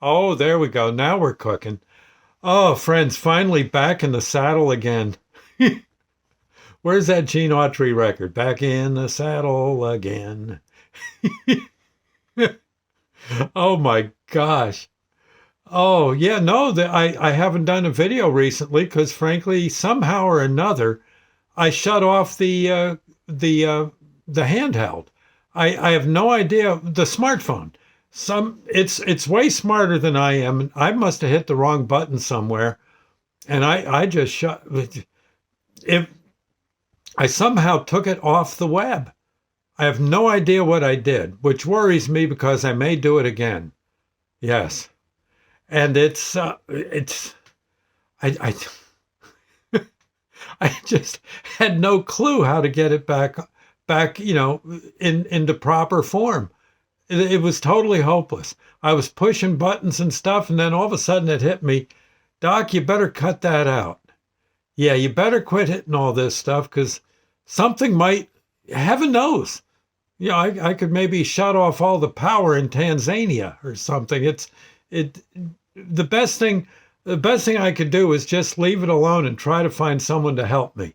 Oh, there we go. Now we're cooking. Oh, friends, finally back in the saddle again. Where's that Gene Autry record? Back in the saddle again. Oh my gosh. Oh, yeah, no, I haven't done a video recently because frankly, somehow or another, I shut off the the handheld. I have no idea the smartphone. It's way smarter than I am. I must have hit the wrong button somewhere, and I just shut if I somehow took it off the web. I have no idea what I did, which worries me because I may do it again. Yes, and it's I just had no clue how to get it back, into proper form. It was totally hopeless. I was pushing buttons and stuff, and then all of a sudden it hit me, Doc, you better cut that out. Yeah, you better quit hitting all this stuff because something might, heaven knows. I could maybe shut off all the power in Tanzania or something. It the best thing the best thing I could do is just leave it alone and try to find someone to help me.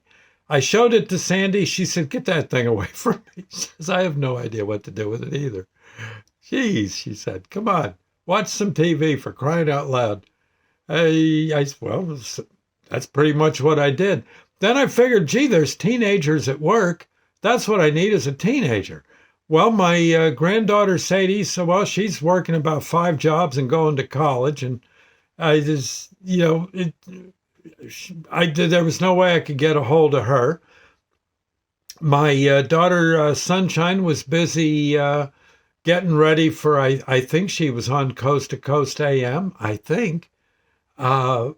I showed it to Sandy. She said, "Get that thing away from me." She says, "I have no idea what to do with it either." Jeez, she said, "Come on, watch some TV for crying out loud." Well, that's pretty much what I did. Then I figured, gee, there's teenagers at work. That's what I need as a teenager. Well, my granddaughter Sadie, so well, she's working about 5 jobs and going to college, and I just, I did. There was no way I could get a hold of her. My daughter Sunshine was busy getting ready for. I think she was on Coast to Coast AM. I think. Uh,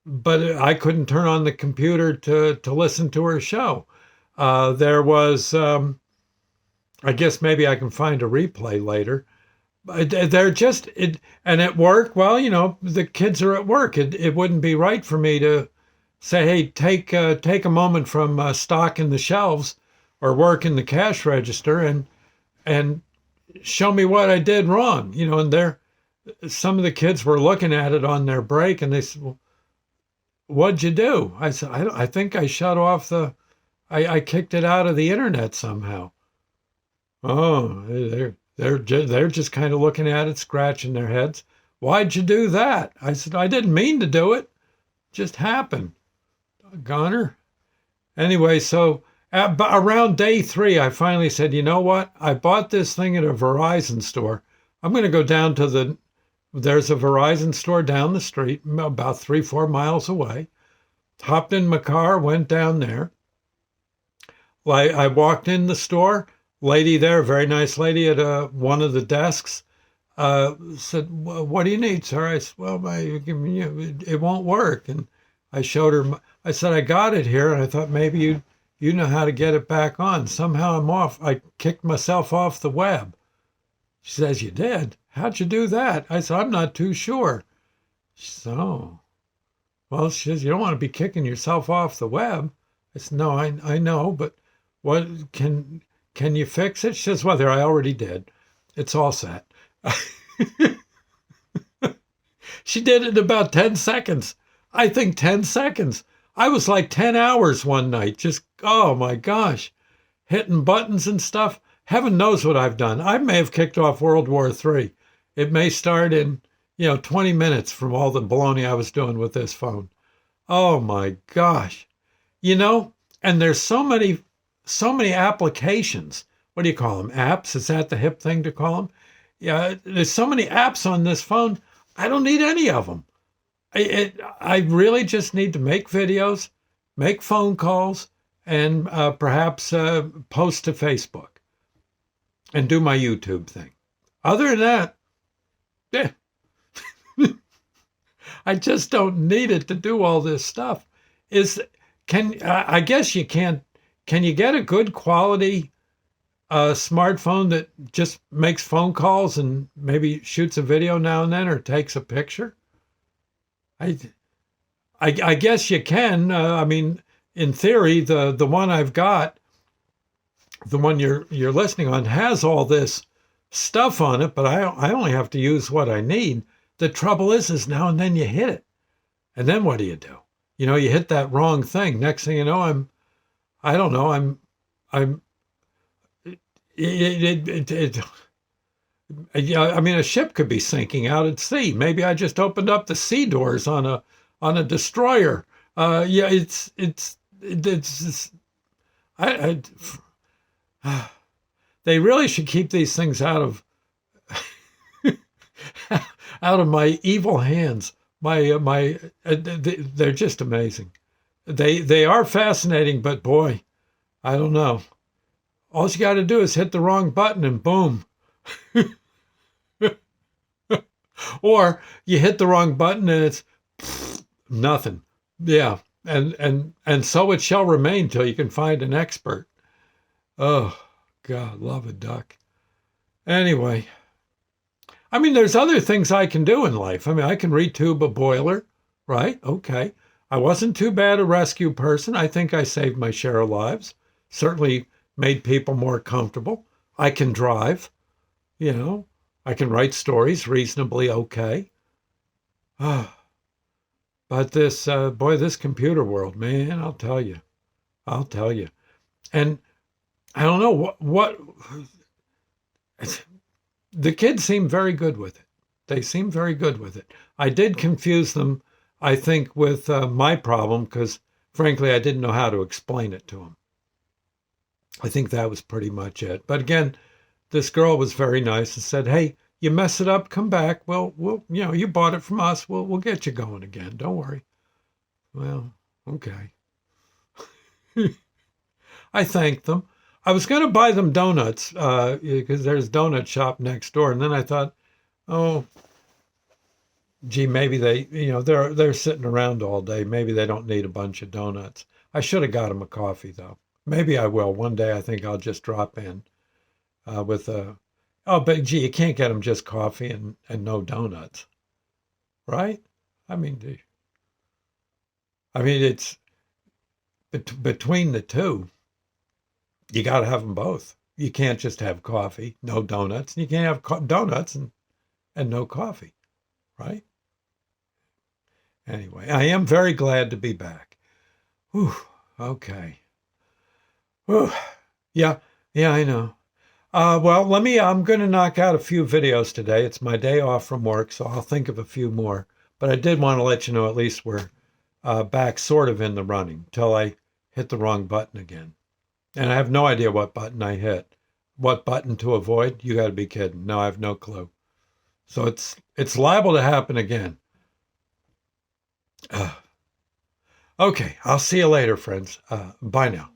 but I couldn't turn on the computer to listen to her show. There was, I guess maybe I can find a replay later. They're just and at work. Well, the kids are at work. It wouldn't be right for me to say, hey, take a moment from stocking the shelves or working the cash register and show me what I did wrong. And some of the kids were looking at it on their break, and they said, well, what'd you do? I said, I think I shut off I kicked it out of the internet somehow. Oh, they're just kind of looking at it, scratching their heads. Why'd you do that? I said, I didn't mean to do it. It just happened. Goner. Anyway, so around day 3, I finally said, you know what? I bought this thing at a Verizon store. I'm going to go down to there's a Verizon store down the street, about 3-4 miles away. Hopped in my car, went down there. I walked in the store, lady there, very nice lady at one of the desks, said, well, what do you need, sir? I said, well, it won't work. And I showed her, I said, I got it here, and I thought maybe you know how to get it back on. Somehow I'm off. I kicked myself off the web. She says, you did? How'd you do that? I said, I'm not too sure. She said, oh. Well, she says, you don't want to be kicking yourself off the web. I said, no, I know, but what can you fix it? She says, well, there, I already did. It's all set. She did it in about 10 seconds. I think 10 seconds. I was like 10 hours one night, just, oh my gosh, hitting buttons and stuff. Heaven knows what I've done. I may have kicked off World War III. It may start in, 20 minutes from all the baloney I was doing with this phone. Oh my gosh. And there's so many applications. What do you call them? Apps? Is that the hip thing to call them? Yeah, there's so many apps on this phone. I don't need any of them. I really just need to make videos, make phone calls, and perhaps post to Facebook and do my YouTube thing. Other than that, yeah, I just don't need it to do all this stuff. I guess you can't. Can you get a good quality smartphone that just makes phone calls and maybe shoots a video now and then or takes a picture? I I guess you can. I mean, in theory, the one I've got, the one you're listening on, has all this stuff on it, but I only have to use what I need. The trouble is now and then you hit it. And then what do? You hit that wrong thing. Next thing you know, I don't know, I'm, it, yeah, I mean, a ship could be sinking out at sea. Maybe I just opened up the sea doors on a destroyer. Yeah, it's I they really should keep these things out of out of my evil hands. They're just amazing. They are fascinating, but boy, I don't know. All you got to do is hit the wrong button and boom. Or you hit the wrong button and it's nothing. Yeah, and so it shall remain till you can find an expert. Oh God, love a duck. Anyway, I mean, there's other things I can do in life. I mean, I can retube a boiler, right? Okay. I wasn't too bad a rescue person. I think I saved my share of lives. Certainly made people more comfortable. I can drive, you know. I can write stories reasonably okay. Ah, but this computer world, man, I'll tell you. And I don't know what the kids seem very good with it. They seem very good with it. I did confuse them, I think, with my problem because, frankly, I didn't know how to explain it to them. I think that was pretty much it. But again, this girl was very nice and said, "Hey, you mess it up, come back. We'll, you bought it from us. We'll get you going again. Don't worry." Well, okay. I thanked them. I was going to buy them donuts because there's a donut shop next door, and then I thought, oh, gee, maybe they're sitting around all day. Maybe they don't need a bunch of donuts. I should have got them a coffee though. Maybe I will one day. I think I'll just drop in with a. Oh, but gee, you can't get them just coffee and no donuts, right? I mean, it's between the two. You got to have them both. You can't just have coffee, no donuts. You can't have donuts and no coffee, right? Anyway, I am very glad to be back. Whew, okay. Whew. Yeah, yeah, I know. Well, I'm going to knock out a few videos today. It's my day off from work, so I'll think of a few more. But I did want to let you know at least we're back sort of in the running till I hit the wrong button again. And I have no idea what button I hit. What button to avoid? You got to be kidding. No, I have no clue. So it's liable to happen again. Okay, I'll see you later, friends. Bye now.